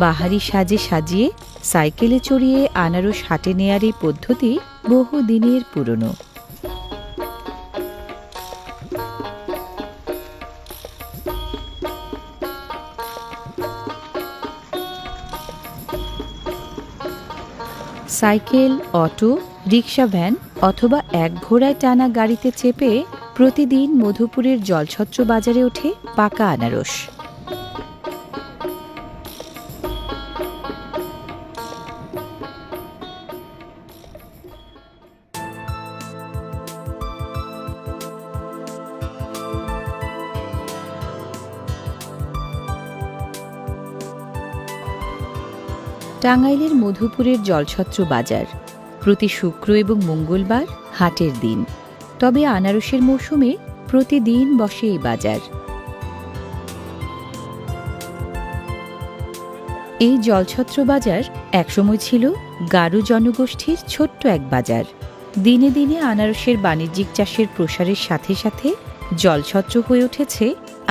বাহারি সাজে সাজিয়ে সাইকেলে চড়িয়ে আনারস হাটে নেয়ার এই পদ্ধতি বহুদিনের পুরনো। সাইকেল, অটো, রিক্সা ভ্যান অথবা এক ঘোড়ায় টানা গাড়িতে চেপে প্রতিদিন মধুপুরের জলছত্র বাজারে ওঠে পাকা আনারস। টাঙ্গাইলের মধুপুরের জলছত্র বাজার প্রতি শুক্র এবং মঙ্গলবার হাটের দিন। তবে আনারসের মৌসুমে প্রতিদিন বসে এই বাজার। এই জলছত্র বাজার একসময় ছিল গারো জনগোষ্ঠীর ছোট্ট এক বাজার। দিনে দিনে আনারসের বাণিজ্যিক চাষের প্রসারের সাথে সাথে জলছত্র হয়ে উঠেছে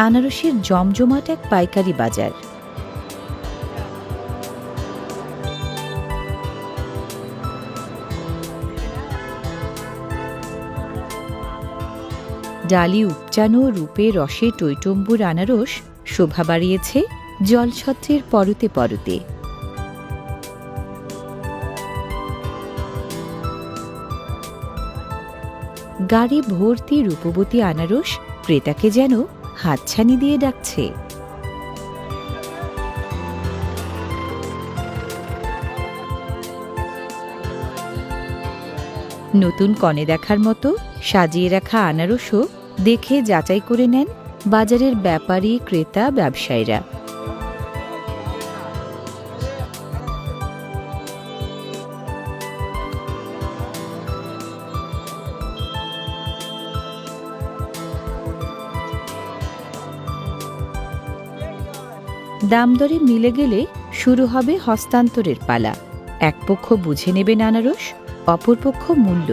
আনারসের জমজমাট এক পাইকারি বাজার। ডালি উপচানো রূপে রসে টইটম্বুর আনারস শোভা বাড়িয়েছে জলছত্রের পরতে পরতে। গাড়ি ভর্তি রূপবতী আনারস ক্রেতাকে যেন হাতছানি দিয়ে ডাকছে। নতুন কনে দেখার মতো সাজিয়ে রাখা আনারসও দেখে যাচাই করে নেন বাজারের ব্যাপারী, ক্রেতা, ব্যবসায়ীরা। দামদরে মিলে গেলে শুরু হবে হস্তান্তরের পালা। এক পক্ষ বুঝে নেবেন আনারস, অপরপক্ষ মূল্য।